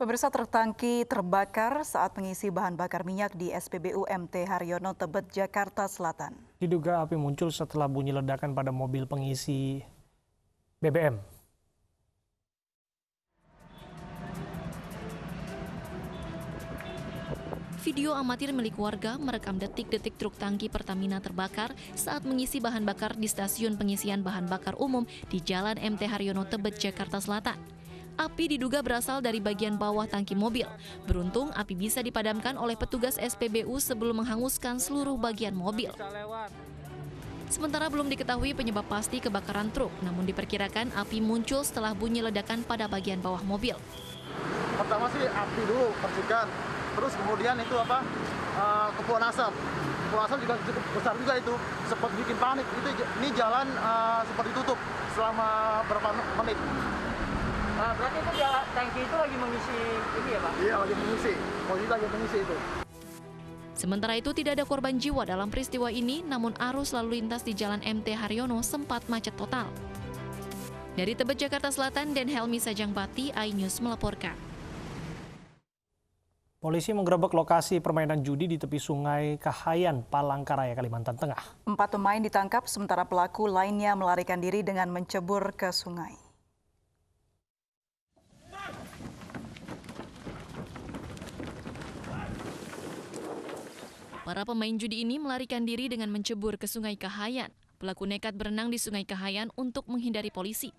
Pemirsa, truk tangki terbakar saat mengisi bahan bakar minyak di SPBU MT Haryono, Tebet, Jakarta Selatan. Diduga api muncul setelah bunyi ledakan pada mobil pengisi BBM. Video amatir milik warga merekam detik-detik truk tangki Pertamina terbakar saat mengisi bahan bakar di stasiun pengisian bahan bakar umum di Jalan MT Haryono, Tebet, Jakarta Selatan. Api diduga berasal dari bagian bawah tangki mobil. Beruntung api bisa dipadamkan oleh petugas SPBU sebelum menghanguskan seluruh bagian mobil. Sementara belum diketahui penyebab pasti kebakaran truk, namun diperkirakan api muncul setelah bunyi ledakan pada bagian bawah mobil. Pertama sih api dulu, percikan. Terus kemudian itu kepulan asap. Kepulan asap juga cukup besar juga itu, sempat bikin panik. Ini jalan sempat ditutup selama berapa menit. Berarti itu tangki itu lagi mengisi ini ya Pak? Iya, lagi mengisi. Posisi lagi mengisi itu. Sementara itu tidak ada korban jiwa dalam peristiwa ini, namun arus lalu lintas di Jalan MT Haryono sempat macet total. Dari Tebet, Jakarta Selatan, Dan Helmi Sajangbati, iNews melaporkan. Polisi menggerebek lokasi permainan judi di tepi sungai Kahayan, Palangkaraya, Kalimantan Tengah. 4 pemain ditangkap, sementara pelaku lainnya melarikan diri dengan mencebur ke sungai. Para pemain judi ini melarikan diri dengan mencebur ke Sungai Kahayan. Pelaku nekat berenang di Sungai Kahayan untuk menghindari polisi.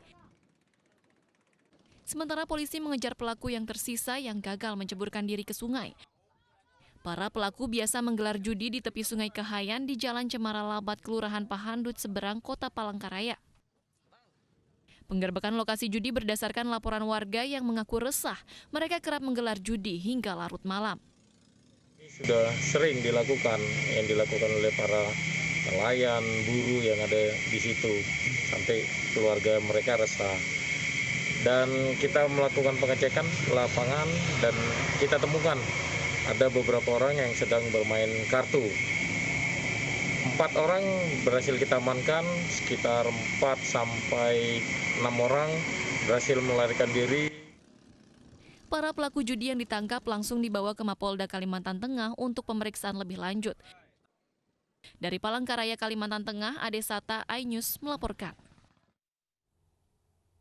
Sementara polisi mengejar pelaku yang tersisa yang gagal menceburkan diri ke sungai. Para pelaku biasa menggelar judi di tepi Sungai Kahayan di Jalan Cemara Labat, Kelurahan Pahandut, Seberang, Kota Palangkaraya. Penggerbekan lokasi judi berdasarkan laporan warga yang mengaku resah. Mereka kerap menggelar judi hingga larut malam. Sudah sering dilakukan, yang dilakukan oleh para nelayan, buruh yang ada di situ, sampai keluarga mereka resah. Dan kita melakukan pengecekan lapangan dan kita temukan ada beberapa orang yang sedang bermain kartu. 4 orang berhasil kita amankan, sekitar 4 sampai 6 orang berhasil melarikan diri. Para pelaku judi yang ditangkap langsung dibawa ke Mapolda Kalimantan Tengah untuk pemeriksaan lebih lanjut. Dari Palangkaraya, Kalimantan Tengah, Ade Sata, iNews melaporkan.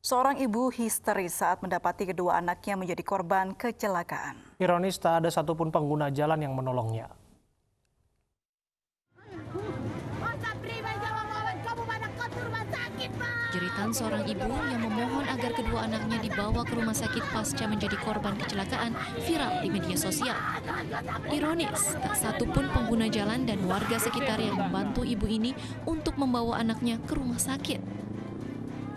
Seorang ibu histeris saat mendapati kedua anaknya menjadi korban kecelakaan. Ironis, tak ada satupun pengguna jalan yang menolongnya. Jeritan seorang ibu yang memohon agar kedua anaknya dibawa ke rumah sakit pasca menjadi korban kecelakaan viral di media sosial. Ironis, tak satupun pengguna jalan dan warga sekitar yang membantu ibu ini untuk membawa anaknya ke rumah sakit.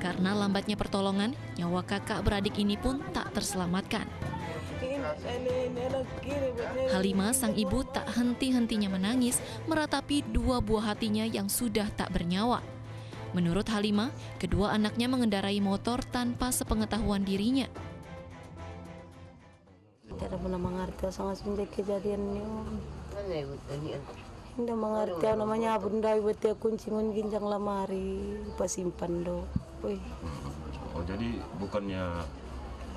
Karena lambatnya pertolongan, nyawa kakak beradik ini pun tak terselamatkan. Halimah, sang ibu, tak henti-hentinya menangis meratapi 2 buah hatinya yang sudah tak bernyawa. Menurut Halimah, kedua anaknya mengendarai motor tanpa sepengetahuan dirinya. Tidak pernah mengerti sama sejak kejadian ini. Tidak mengerti namanya bunda ibu dia kunci ginjang lemari pas simpan do. Oh, jadi bukannya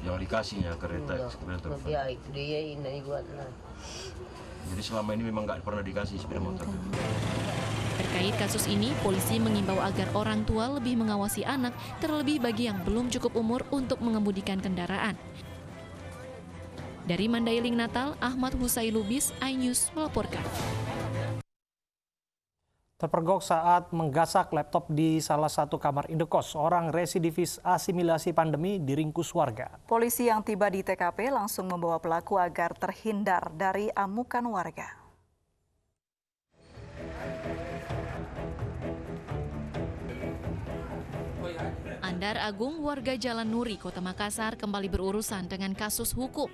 yang dikasihnya kereta eksperimenter? Ya itu dia ini buatlah. Jadi selama ini memang nggak pernah dikasih sepeda motor. Terkait kasus ini, polisi mengimbau agar orang tua lebih mengawasi anak, terlebih bagi yang belum cukup umur untuk mengemudikan kendaraan. Dari Mandailing, Natal, Ahmad Husai Lubis, iNews melaporkan. Terpergok saat menggasak laptop di salah satu kamar indekos, seorang residivis asimilasi pandemi diringkus warga. Polisi yang tiba di TKP langsung membawa pelaku agar terhindar dari amukan warga. Andar Agung, warga Jalan Nuri, Kota Makassar, kembali berurusan dengan kasus hukum.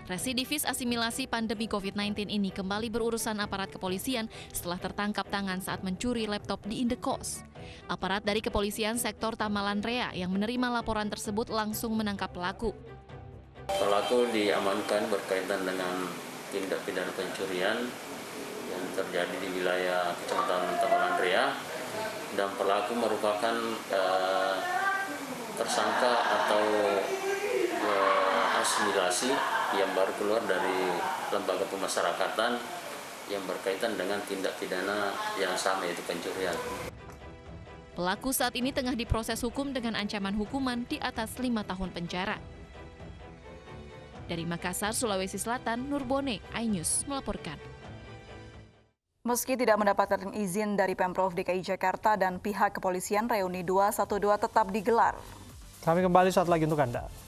Residivis asimilasi pandemi COVID-19 ini kembali berurusan aparat kepolisian setelah tertangkap tangan saat mencuri laptop di indekos. Aparat dari kepolisian sektor Tamalan Rea yang menerima laporan tersebut langsung menangkap pelaku. Pelaku diamankan berkaitan dengan tindak pidana pencurian yang terjadi di wilayah Kecamatan Tamalan Rea, dan pelaku merupakan tersangka atau asimilasi yang baru keluar dari lembaga pemasyarakatan yang berkaitan dengan tindak pidana yang sama, yaitu pencurian. Pelaku saat ini tengah diproses hukum dengan ancaman hukuman di atas 5 tahun penjara. Dari Makassar, Sulawesi Selatan, Nurbone, iNews melaporkan. Meski tidak mendapatkan izin dari Pemprov DKI Jakarta dan pihak kepolisian, reuni 212 tetap digelar. Kami kembali saat lagi untuk Anda.